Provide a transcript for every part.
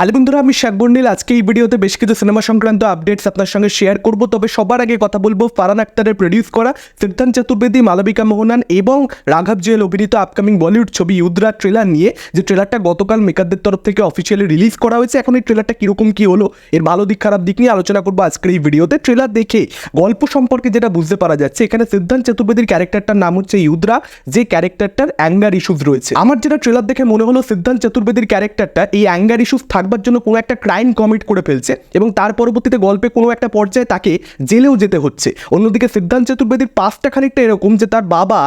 Hello বন্ধুরা, আমি শাক বন্ডিল। আজকে এই ভিডিওতে বেশ কিছু সিনেমা সংক্রান্ত আপডেটস আপনার সঙ্গে শেয়ার করব। তবে সবার আগে কথা বলবো ফারহান আখতারের প্রডিউস করা, সিদ্ধান্ত চতুর্বেদী, মালবিকা মোহনান এবং রাঘব জুয়েল অভিনীত আপকামিং বলিউড ছবি ইউদ্রা ট্রেলার নিয়ে যে ট্রেলারটা গতকাল মেকারদের তরফ থেকে অফিসিয়ালি রিলিজ করা হয়েছে। এখন এই ট্রেলারটা কীরকম কী হলো, এর ভালো দিক খারাপ দিক নিয়ে আলোচনা করবো আজকের এই ভিডিওতে। ট্রেলার দেখে গল্প সম্পর্কে যেটা বুঝতে পারা যাচ্ছে, এখানে সিদ্ধান্ত চতুর্বেদীর ক্যারেক্টারটার নাম হচ্ছে ইউদ্রা, যে ক্যারেক্টারটার অ্যাঙ্গার ইস্যুস রয়েছে। আমার যেটা ট্রেলার দেখে মনে হলো, সিদ্ধান্ত চতুর্বেদীর ক্যারেক্টারটা এই অ্যাঙ্গার ইস্যুস থাকবার জন্য কোনো একটা ক্রাইম কমিট করে ফেলছে এবং তার পরবর্তীতে গল্পে কোনো একটা পর্যায়ে তাকে জেলেও যেতে হচ্ছে। অন্যদিকে সিদ্ধান্ত চতুর্বেদীর পাসটা খানিকটা এরকম যে তার বাবা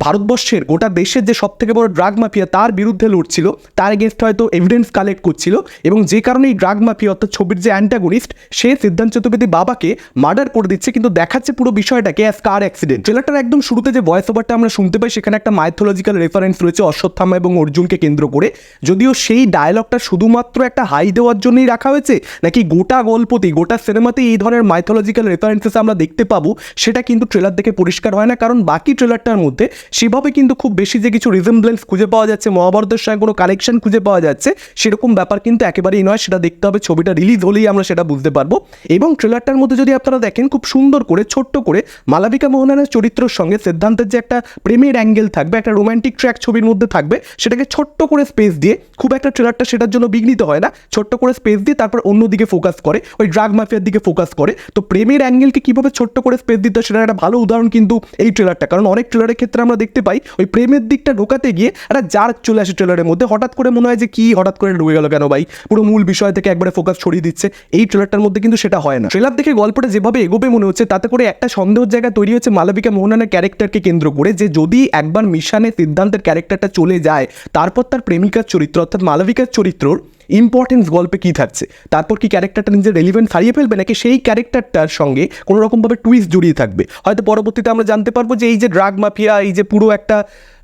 ভারতবর্ষের গোটা দেশের যে সব থেকে বড় ড্রাগ মাফিয়া তার বিরুদ্ধে লড়ছিল, তার এগেনস্ট হয়তো এভিডেন্স কালেক্ট করছিল এবং যে কারণে এই ড্রাগ মাফিয়া অর্থাৎ ছবির যে অ্যান্টাগনিস্ট সে সিদ্ধান্ত চতুর্বেদী বাবাকে মার্ডার করে দিচ্ছে, কিন্তু দেখাচ্ছে পুরো বিষয়টাকে অ্যাজ কার অ্যাক্সিডেন্ট। ট্রেলারটার একদম শুরুতে যে ভয়েস ওভারটা আমরা শুনতে পাই, সেখানে একটা মাইথোলজিক্যাল রেফারেন্স রয়েছে অশ্বত্থামা এবং অর্জুনকে কেন্দ্র করে। যদিও সেই ডায়লগটা শুধুমাত্র একটা হাই দেওয়ার জন্যই রাখা হয়েছে নাকি গোটা গল্পতেই গোটা সিনেমাতেই এই ধরনের মাইথোলজিক্যাল রেফারেন্সেস আমরা দেখতে পাবো, সেটা কিন্তু ট্রেলার দেখে পরিষ্কার হয় না। কারণ বাকি ট্রেলারটার মধ্যে সেভাবে কিন্তু খুব বেশি যে কিছু রিজেম্বলেন্স খুঁজে পাওয়া যাচ্ছে, মহাভারতের সঙ্গে কোনো কানেকশন খুঁজে পাওয়া যাচ্ছে, সেরকম ব্যাপার কিন্তু একেবারেই নয়। সেটা দেখতে হবে, ছবিটা রিলিজ হলেই আমরা সেটা বুঝতে পারবো। এবং ট্রেলারটার মধ্যে যদি আপনারা দেখেন, খুব সুন্দর করে ছোট্ট করে মালবিকা মোহনানের চরিত্রের সঙ্গে সিদ্ধান্তের যে একটা প্রেমের অ্যাঙ্গেল থাকবে, একটা রোম্যান্টিক ট্র্যাক ছবির মধ্যে থাকবে, সেটাকে ছোট্ট করে স্পেস দিয়ে, খুব একটা ট্রেলারটা সেটার জন্য বিঘ্নিত হয় না, ছোট্ট করে স্পেস দিয়ে তারপর অন্যদিকে ফোকাস করে, ওই ড্রাগ মাফিয়ার দিকে ফোকাস করে। তো প্রেমের অ্যাঙ্গেলকে কীভাবে ছোট্ট করে স্পেস দিতে হয়, সেটার একটা ভালো উদাহরণ কিন্তু এই ট্রেলারটা। কারণ অনেক ট্রেলারের ক্ষেত্রে আমরা দেখতে পাই ওই প্রেমের দিকটা ঢোকাতে গিয়ে একটা জার্ক চলে আসে ট্রেলারের মধ্যে, হঠাৎ করে মনে হয় যে কি হঠাৎ করে ঢুকে গেল কেন ভাই, পুরো মূল বিষয় থেকে একবারে ফোকাস ছড়িয়ে দিচ্ছে। এই ট্রেলারটার মধ্যে কিন্তু সেটা হয় না। ট্রেলার দেখে গল্পটা যেভাবে এগোবে মনে হচ্ছে, তাতে করে একটা সন্দেহের জায়গা তৈরি হচ্ছে মালবিকা মোহনানের ক্যারেক্টারকে কেন্দ্র করে, যে যদি একবার মিশনে সিদ্ধান্তের ক্যারেক্টারটা চলে যায়, তারপর তার প্রেমিকার চরিত্র অর্থাৎ মালবিকার চরিত্রর ইম্পর্টেন্স গল্পে কী থাকছে, তারপর কি ক্যারেক্টারটা নিজের রেলিভেন্ট হারিয়ে ফেলবে নাকি সেই ক্যারেক্টারটার সঙ্গে কোনো রকমভাবে টুইস্ট জড়িয়ে থাকবে। হয়তো পরবর্তীতে আমরা জানতে পারবো যে এই যে ড্রাগ মাফিয়া, এই যে পুরো একটা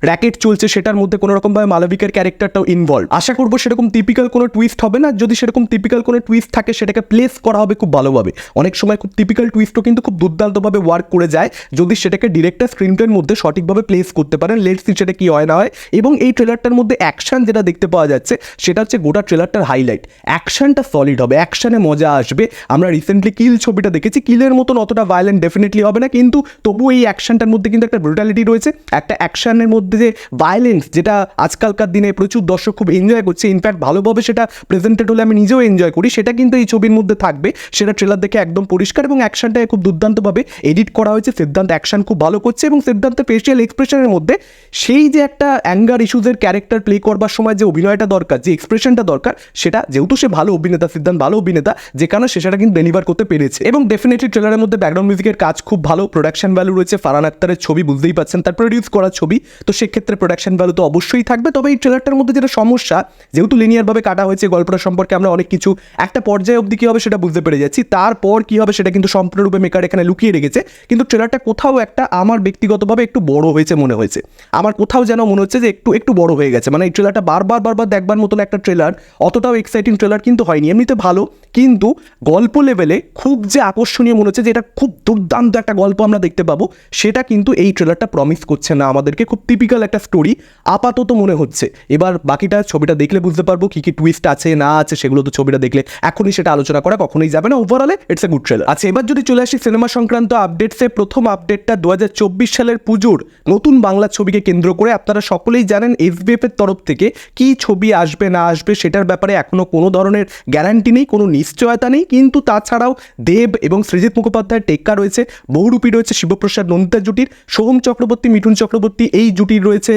র্যাকেট চলছে, সেটার মধ্যে কোনো রকমভাবে মালবিকার ক্যারেক্টারটাও ইনভলভ। আশা করবো সেরকম টিপিক্যাল কোনো টুইস্ট হবে না। যদি সেরকম টিপিক্যাল কোনো টুইস্ট থাকে, সেটাকে প্লেস করা হবে খুব ভালোভাবে। অনেক সময় খুব টিপিক্যাল টুইস্টও কিন্তু খুব দুর্দান্তভাবে ওয়ার্ক করে যায়, যদি সেটাকে ডিরেক্টর স্ক্রিনপ্লের মধ্যে সঠিকভাবে প্লেস করতে পারেন। লেটস সি সেটা কি হয় না হয়। এবং এই ট্রেলারটার মধ্যে অ্যাকশন যেটা দেখতে পাওয়া যাচ্ছে, সেটা হচ্ছে গোটা ট্রেলারটার হাইলাইট। অ্যাকশনটা সলিড হবে, অ্যাকশনে মজা আসবে। আমরা রিসেন্টলি কিল ছবিটা দেখেছি, কিলের মতন অতটা ভায়োলেন্ট ডেফিনেটলি হবে না, কিন্তু তবুও এই অ্যাকশনটার মধ্যে কিন্তু একটা ব্রুটালিটি রয়েছে, একটা অ্যাকশনের মধ্যে যে ভায়োলেন্স, যেটা আজকালকার দিনে প্রচুর দর্শক খুব এনজয় করছে, ইনফ্যাক্ট ভালোভাবে সেটা প্রেজেন্টেড হলে আমি নিজেও এনজয় করি, সেটা কিন্তু এই ছবির মধ্যে থাকবে। সেটা ট্রেলার দেখে একদম পরিষ্কার। এবং অ্যাকশনটাকে খুব দুর্দান্তভাবে এডিট করা হয়েছে। সিদ্ধান্ত অ্যাকশন খুব ভালো করছে এবং সিদ্ধান্তের ফেশিয়াল এক্সপ্রেশনের মধ্যে সেই যে একটা অ্যাঙ্গার ইস্যুজের ক্যারেক্টার প্লে করবার সময় যে অভিনয়টা দরকার, যে এক্সপ্রেশনটা দরকার, সেটা যেহেতু সে ভালো অভিনেতা, সিদ্ধান্ত ভালো অভিনেতা, যে কারণে সেটা কিন্তু ডেলিভার করতে পেরেছে। এবং ডেফিনেটলি ট্রেলারের মধ্যে ব্যাকগ্রাউন্ড মিউজিকের কাজ খুব ভালো, প্রোডাকশন ভ্যালু রয়েছে। ফারহান আখতারের ছবি বুঝতেই পাচ্ছেন, তার প্রডিউস করা ছবি, তো সেক্ষেত্রে প্রোডাকশন ভ্যালু তো অবশ্যই থাকবে। তবে এই ট্রেলারটার মধ্যে যেটা সমস্যা, যেহেতু লিনিয়ারভাবে কাটা হয়েছে, গল্পটা সম্পর্কে আমরা অনেক কিছু একটা পর্যায়ে অবধি কী হবে সেটা বুঝতে পেরে যাচ্ছি, তারপর কী হবে সেটা কিন্তু সম্পূর্ণরূপে মেকার এখানে লুকিয়ে রেখেছে। কিন্তু ট্রেলারটা কোথাও একটা আমার ব্যক্তিগতভাবে একটু বড় হয়েছে মনে হয়েছে। আমার কোথাও যেন মনে হচ্ছে যে একটু বড় হয়ে গেছে। মানে এই ট্রেলারটা বারবার দেখবার মতন একটা ট্রেলার, অতটাও এক্সাইটিং ট্রেলার কিন্তু হয়নি। এমনিতে ভালো, কিন্তু গল্প লেভেলে খুব যে আকর্ষণীয় মনে হচ্ছে যে এটা খুব দুর্দান্ত একটা গল্প আমরা দেখতে পাবো, সেটা কিন্তু এই ট্রেলারটা প্রমিস করছে না আমাদেরকে। খুব টিপিক্যাল একটা স্টোরি আপাতত মনে হচ্ছে। এবার বাকিটা ছবিটা দেখলে বুঝতে পারবো কী কী টুইস্ট আছে না আছে, সেগুলো তো ছবিটা দেখলে এখনই সেটা আলোচনা করা কখনোই যাবে না। ওভারঅলে ইটস এ গুড ট্রেলার। আচ্ছা, এবার যদি চলে আসি সিনেমা সংক্রান্ত আপডেটসে, প্রথম আপডেটটা 2024 সালের পুজোর নতুন বাংলা ছবিকে কেন্দ্র করে। আপনারা সকলেই জানেন এসবিএফ এর তরফ থেকে কি ছবি আসবে না আসবে সেটার ব্যাপারে এখনো কোনো ধরনের গ্যারান্টি নেই, কোনো নিশ্চয়তা নেই। কিন্তু তাছাড়াও দেব এবং সৃজিত মুখোপাধ্যায়ের টেক্কা রয়েছে, বহুরূপী রয়েছে শিবপ্রসাদ নন্দিতা জুটির, সোহম চক্রবর্তী মিঠুন চক্রবর্তী এই জুটির রয়েছে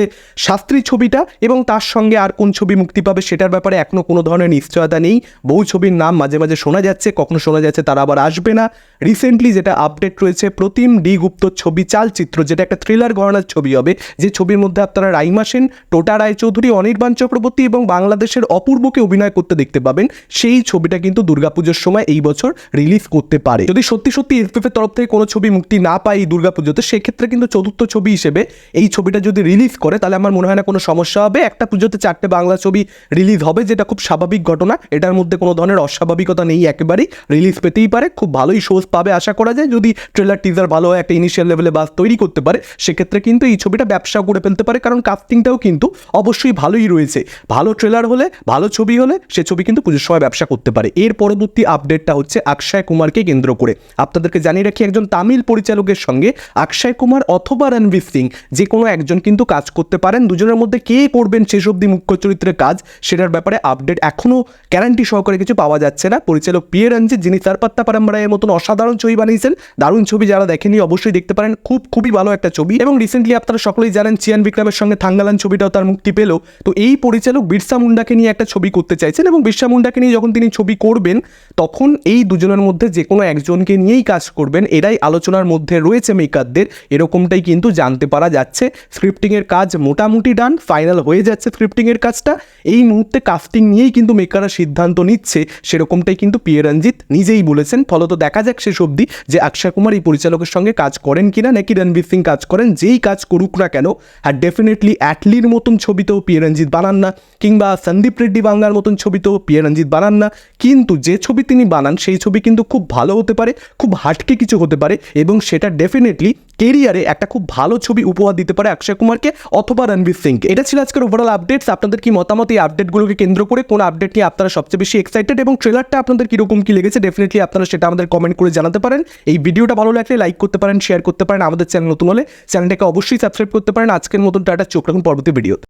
শাস্ত্রী ছবিটা, এবং তার সঙ্গে আর কোন ছবি মুক্তি পাবে সেটার ব্যাপারে এখনো কোনো ধরনের নিশ্চয়তা নেই। বহু ছবির নাম মাঝে মাঝে শোনা যাচ্ছে, কখনো শোনা যাচ্ছে তারা আবার আসবে না। রিসেন্টলি যেটা আপডেট রয়েছে, প্রতিম ডি গুপ্তর ছবি চালচিত্র, যেটা একটা থ্রিলার ঘরানার ছবি হবে, যে ছবির মধ্যে আপনারা রাইমা সেন, টোটা রায়চৌধুরী, অনির্বাণ চক্রবর্তী এবং বাংলাদেশের অপূর্বকে অভিনয় করতে দেখতে পাবেন, সেই ছবিটা কিন্তু দুর্গাপুজোর সময় এই বছর রিলিজ করতে পারে। যদি সত্যি সত্যি এসপিএফ এর তরফ থেকে কোনো ছবি মুক্তি না পায় এই দুর্গাপুজোতে, সেক্ষেত্রে কিন্তু চতুর্থ ছবি হিসেবে এই ছবিটা যদি রিলিজ করে তাহলে আমার মনে হয় না কোনো সমস্যা হবে। একটা পুজোতে 4টে বাংলা ছবি রিলিজ হবে, যেটা খুব স্বাভাবিক ঘটনা, এটার মধ্যে কোনো ধরনের অস্বাভাবিকতা নেই, একেবারেই রিলিজ পেতেই পারে, খুব ভালোই শোজ পাবে আশা করা যায়। যদি ট্রেলার টিজার ভালো হয়, একটা ইনিশিয়াল লেভেলে বাস তৈরি করতে পারে, সেক্ষেত্রে কিন্তু এই ছবিটা ব্যবসা করে ফেলতে পারে, কারণ কাস্টিংটাও কিন্তু অবশ্যই ভালোই রয়েছে। ভালো ট্রেলার হলে, ভালো ছবি হলে সে ছবি কিন্তু পুজোর সময় ব্যবসা করতে পারে। এর পরবর্তী আপডেটটা হচ্ছে অক্ষয় কুমারকে কেন্দ্র করে। আপনাদেরকে জানিয়ে রাখি, একজন তামিল পরিচালকের সঙ্গে অক্ষয় কুমার অথবা রণবীর সিং যে কোনো একজন কিন্তু কাজ করতে পারেন। দুজনের মধ্যে কে করবেন শেষ অবধি মুখ্য চরিত্রের কাজ, সেটার ব্যাপারে আপডেট এখনও গ্যারান্টি সহকারে কিছু পাওয়া যাচ্ছে না। পরিচালক পিয়ে রঞ্জিত, যিনি চারপাত্তা পারাম্বারায়ের মতন অসাধারণ ছবি বানিয়েছেন, দারুণ ছবি, যারা দেখেনি অবশ্যই দেখতে পারেন, খুবই ভালো একটা ছবি। এবং রিসেন্টলি আপনারা সকলেই জানেন চিয়ান বিক্রমের সঙ্গে থাঙ্গালান ছবিটাও তার মুক্তি পেল। তো এই পরিচালক বিরসা মুন্ডাকে নিয়ে একটা ছবি করতে চাইছেন, এবং বিরসা মুন্ডাকে নিয়ে যখন তিনি ছবি করবেন তখন এই দুজনের মধ্যে যে কোনো একজনকে নিয়েই কাজ করবেন, এরাই আলোচনার মধ্যে রয়েছে মেকারদের, এরকমটাই কিন্তু জানতে পারা যাচ্ছে। স্ক্রিপ্টিংয়ের কাজ মোটামুটি ডান, ফাইনাল হয়ে যাচ্ছে স্ক্রিপ্টিংয়ের কাজটা। এই মুহূর্তে কাস্টিং নিয়েই কিন্তু মেকাররা সিদ্ধান্ত নিচ্ছে, সেরকমটাই কিন্তু পিয়ে রঞ্জিত নিজেই বলেছেন। ফলত দেখা যাক শেষ অবধি যে অক্ষয় কুমার এই পরিচালকের সঙ্গে কাজ করেন কিনা, নাকি রণবীর সিং কাজ করেন। যেই কাজ করুক না কেন, আর ডেফিনেটলি অ্যাটলির মতন ছবিতেও পিয়ে রঞ্জিত বানান না, কিংবা সন্দীপ রেড্ডি বাংলার মতন ছবিতেও পিয়ে রঞ্জিত বানান না, কিন্তু যে ছবি তিনি বানান সেই ছবি কিন্তু খুব ভালো হতে পারে, খুব হাটকে কিছু হতে পারে, এবং সেটা ডেফিনেটলি কেরিয়ারে একটা খুব ভালো ছবি উপহার দিতে পারে অক্ষয় কুমারকে অথবা রণবীর সিংকে। এটা ছিল আজকের ওভারঅল আপডেটস। আপনাদের কি মতামত এই আপডেটগুলোকে কেন্দ্র করে? কোন আপডেট নিয়ে আপনারা সবচেয়ে বেশি এক্সাইটেড, এবং ট্রেলারটা আপনাদের কিরকম কি লেগেছে ডেফিনেটলি আপনারা সেটা আমাদের কমেন্ট করে জানাতে পারেন। এই ভিডিওটা ভালো লাগলে লাইক করতে পারেন, শেয়ার করতে পারেন। আমাদের চ্যানেল নতুন হলে চ্যানেলটাকে অবশ্যই সাবস্ক্রাইব করতে পারেন। আজকের মতন টাটা, চোখ রাখুন পরবর্তী ভিডিওতে।